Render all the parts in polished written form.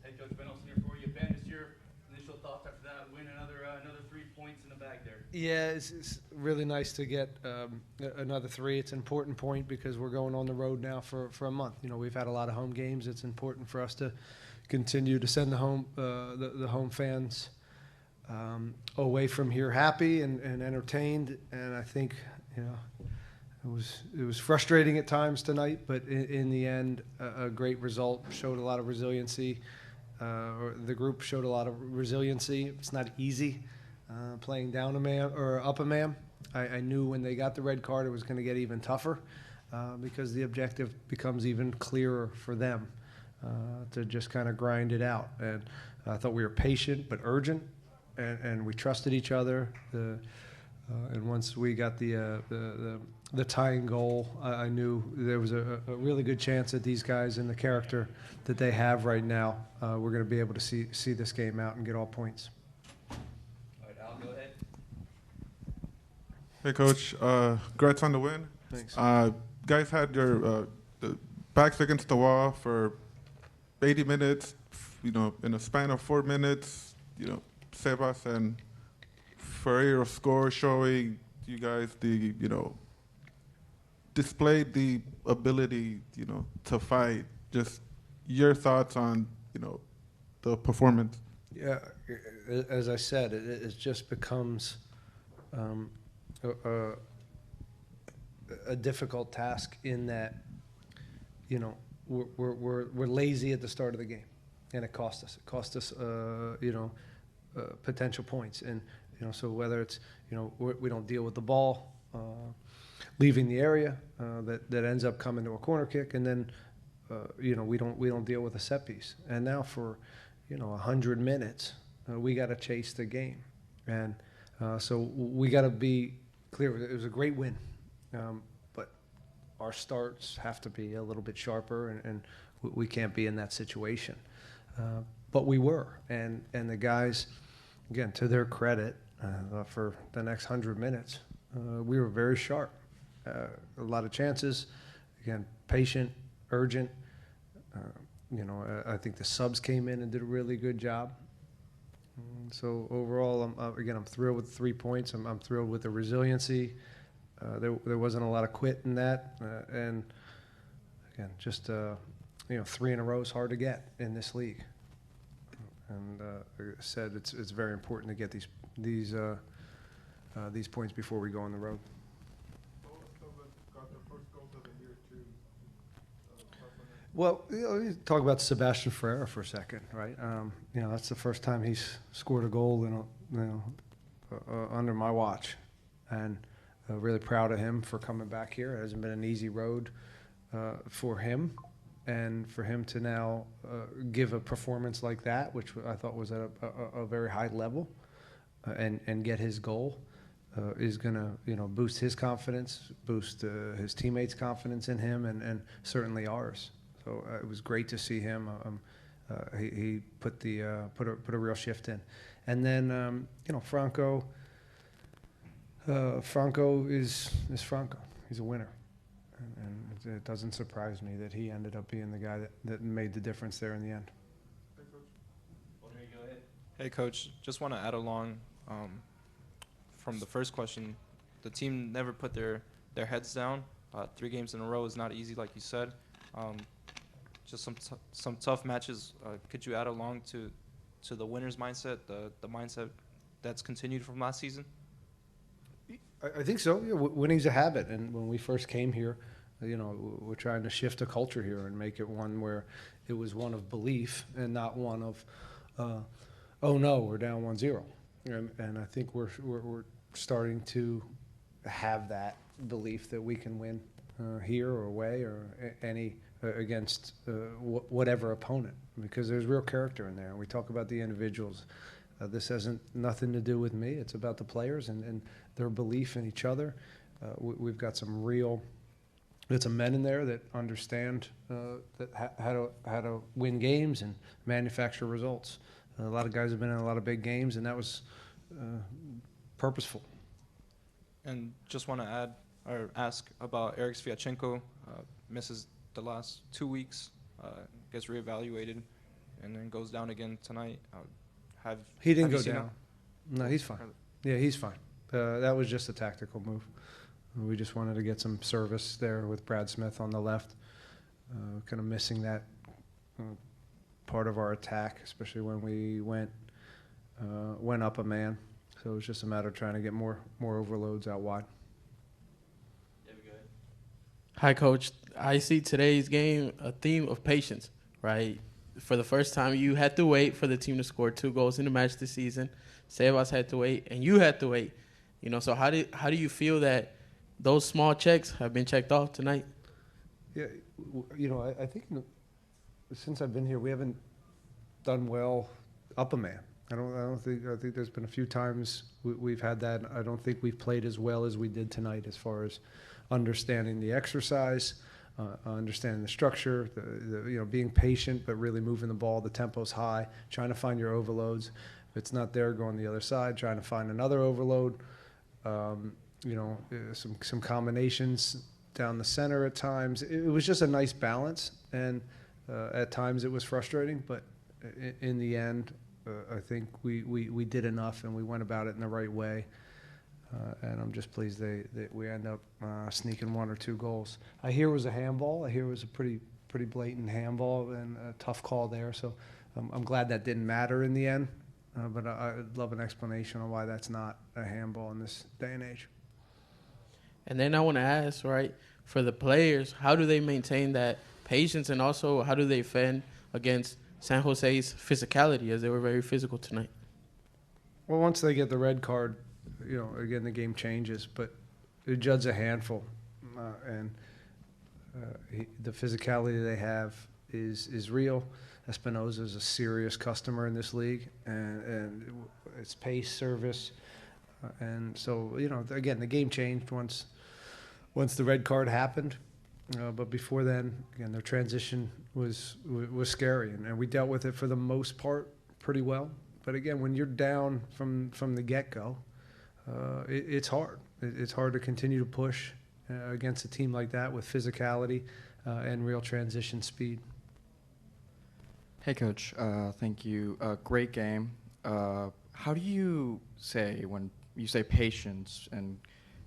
Hey, Coach Ben Olsen here for you. Ben, just your initial thoughts after that win, another 3 points in the bag there. Yeah, it's really nice to get another 3. It's an important point because we're going on the road now for a month. You know, we've had a lot of home games. It's important for us to continue to send the home fans away from here happy and entertained. And I think, you know, it was frustrating at times tonight, but in the end, a great result. Showed a lot of resiliency. The group showed a lot of resiliency. It's not easy playing down a man or up a man. I knew when they got the red card it was going to get even tougher because the objective becomes even clearer for them to just kind of grind it out. And I thought we were patient but urgent, and we trusted each other. And once we got the tying goal, I knew there was a really good chance that these guys and the character that they have right now, we're going to be able to see this game out and get all points. All right, Al, go ahead. Hey, Coach. Congrats on the win. Thanks. Guys had your the backs against the wall for 80 minutes. You know, in a span of 4 minutes, you know, Sebas and Ferreira score, showing you guys displayed the ability, to fight. Just your thoughts on, the performance. Yeah, as I said, it just becomes a difficult task in that, we're lazy at the start of the game, and it cost us. It cost us, potential points, and so whether it's we don't deal with the ball leaving the area that ends up coming to a corner kick, and then we don't deal with a set piece. And now for 100 minutes, we got to chase the game, and so we got to be clear. It was a great win, but our starts have to be a little bit sharper, and we can't be in that situation. But we were, and the guys, again, to their credit, for the next 100 minutes, we were very sharp. A lot of chances, again, patient, urgent. I think the subs came in and did a really good job. So overall, I'm thrilled with 3 points. I'm thrilled with the resiliency. There wasn't a lot of quit in that, and again, just 3 in a row is hard to get in this league. And like I said, it's very important to get these points before we go on the road. Well, talk about Sebastian Ferreira for a second, right? That's the first time he's scored a goal under my watch, and really proud of him for coming back here. It hasn't been an easy road for him, and for him to now give a performance like that, which I thought was at a very high level, and get his goal, is going to boost his confidence, boost his teammates' confidence in him, and certainly ours. So it was great to see him. He put a real shift in, and then Franco. Franco is Franco. He's a winner, and it doesn't surprise me that he ended up being the guy that made the difference there in the end. Go ahead. Hey, Coach. Just want to add along from the first question. The team never put their heads down. 3 games in a row is not easy, like you said. Just some tough matches. Could you add along to the winner's mindset, the mindset that's continued from last season? I think so. Yeah, winning's a habit, and when we first came here, we're trying to shift a culture here and make it one where it was one of belief and not one of, oh no, we're down 1-0. And I think we're starting to have that belief that we can win here or away or any against whatever opponent, because there's real character in there. And we talk about the individuals. This hasn't nothing to do with me. It's about the players and their belief in each other. We've got some men in there that understand how to win games and manufacture results. A lot of guys have been in a lot of big games, and that was purposeful. And just want to ask about Eric Sviatchenko. Misses the last 2 weeks, gets reevaluated. and then goes down again tonight. He didn't have you go seen down. No, he's fine. Yeah, he's fine. That was just a tactical move. We just wanted to get some service there with Brad Smith on the left, kind of missing that part of our attack, especially when we went up a man. So it was just a matter of trying to get more overloads out wide. Hi, Coach. I see today's game a theme of patience, right? For the first time, you had to wait for the team to score 2 goals in the match this season. Sebas had to wait, and you had to wait. You know, so how do you feel that those small checks have been checked off tonight? Yeah, you know, I think since I've been here, we haven't done well up a man. I think there's been a few times we've had that. I don't think we've played as well as we did tonight as far as understanding the exercise, understanding the structure, you know, being patient but really moving the ball. The tempo's high, trying to find your overloads. If it's not there, go on the other side, trying to find another overload. You know, some combinations down the center at times. It was just a nice balance, and at times it was frustrating, but in the end, I think we did enough and we went about it in the right way. And I'm just pleased that we end up sneaking 1 or 2 goals. I hear it was a handball. I hear it was a pretty blatant handball and a tough call there. So I'm glad that didn't matter in the end. But I'd love an explanation on why that's not a handball in this day and age. And then I want to ask, right, for the players, how do they maintain that patience, and also how do they fend against San Jose's physicality, as they were very physical tonight? Well, once they get the red card, you know, again, the game changes. But Judd's a handful, and the physicality they have is real. Espinoza is a serious customer in this league, and it's pace, service, and so, you know, again, the game changed once the red card happened. But before then, again, their transition was scary, and we dealt with it for the most part pretty well. But again, when you're down from the get-go, it's hard. It's hard to continue to push against a team like that with physicality and real transition speed. Hey, Coach. Thank you. Great game. How do you say, when you say patience and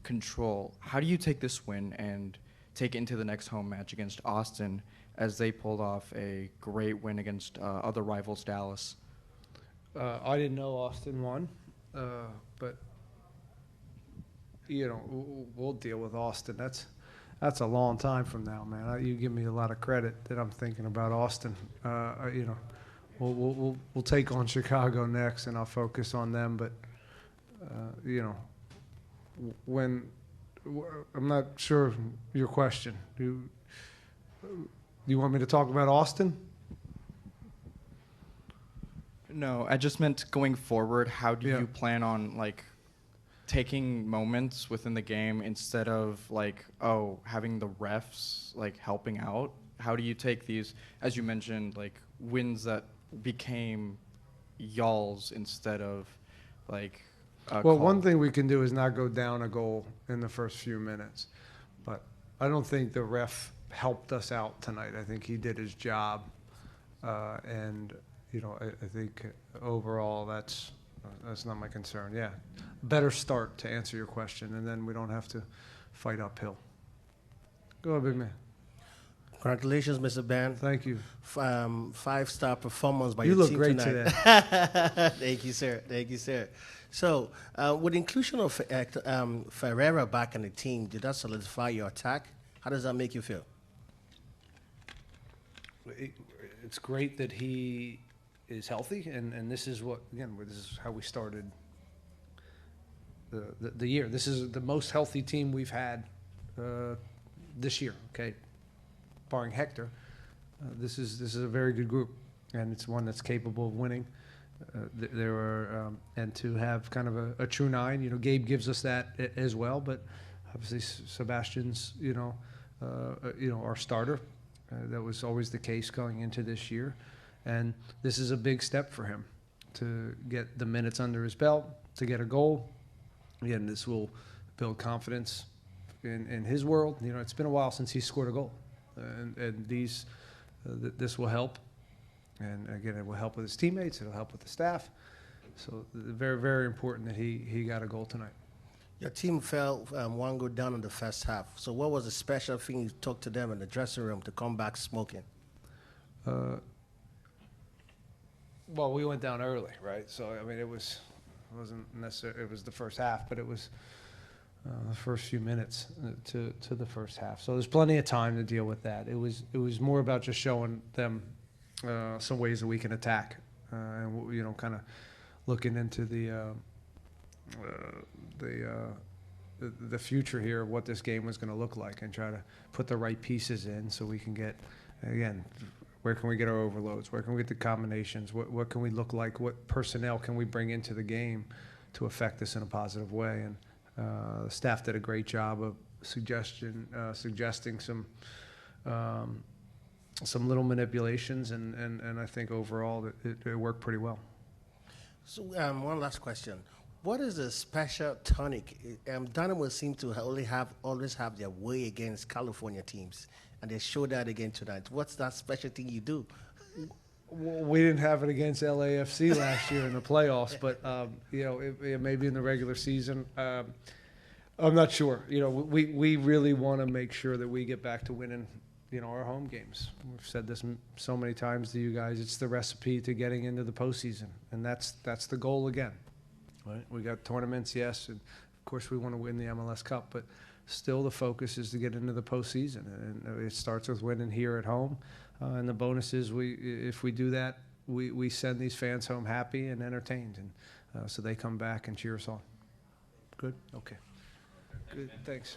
control, how do you take this win and take it into the next home match against Austin, as they pulled off a great win against other rivals, Dallas? I didn't know Austin won, but you know, we'll deal with Austin. That's a long time from now, man. You give me a lot of credit that I'm thinking about Austin. You know, we'll take on Chicago next, and I'll focus on them. But you know, I'm not sure your question. Do you want me to talk about Austin? No, I just meant going forward. How do Yeah. you plan on, like, taking moments within the game instead of, like, having the refs, like, helping out? How do you take these, as you mentioned, like, wins that became y'all's instead of, like, Well, one thing we can do is not go down a goal in the first few minutes. But I don't think the ref helped us out tonight. I think he did his job. And, you know, I think overall that's not my concern. Yeah, better start to answer your question, and then we don't have to fight uphill. Go ahead, big man. Congratulations, Mr. Ben. Thank you. 5-star performance by You your look team great tonight. today. Thank you, sir. Thank you, sir. So, with the inclusion of Ferreira back in the team, did that solidify your attack? How does that make you feel? It's great that he is healthy, and this is this is how we started the year. This is the most healthy team we've had this year. Okay, barring Hector, this is a very good group, and it's one that's capable of winning. There were and to have kind of a true nine. You know, Gabe gives us that as well, but obviously Sebastian's our starter. That was always the case going into this year, and this is a big step for him to get the minutes under his belt, to get a goal. Again, this will build confidence in his world. You know, it's been a while since he scored a goal, and this will help. And again, it will help with his teammates. It'll help with the staff. So very, very important that he got a goal tonight. Your team fell one goal down in the first half. So what was the special thing you talked to them in the dressing room to come back smoking? Well, we went down early, right? So I mean, it wasn't necessarily. It was the first half, but it was the first few minutes to the first half. So there's plenty of time to deal with that. It was more about just showing them some ways that we can attack, and kind of looking into the future here of what this game was going to look like, and try to put the right pieces in so we can get, again, where can we get our overloads? Where can we get the combinations? What can we look like? What personnel can we bring into the game to affect this in a positive way? And the staff did a great job of suggesting some little manipulations, and I think overall it worked pretty well. So one last question. What is the special tonic? Dynamo seem to always have their way against California teams, and they showed that again tonight. What's that special thing you do? We didn't have it against LAFC last year in the playoffs, but it may be in the regular season. I'm not sure. We really want to make sure that we get back to winning, our home games. We've said this so many times to you guys. It's the recipe to getting into the postseason, and that's the goal again. Right? We got tournaments, yes, and of course we want to win the MLS Cup, but still the focus is to get into the postseason, and it starts with winning here at home. And the bonus is if we do that, we send these fans home happy and entertained, and so they come back and cheer us on. Good? Okay. Good. Thanks.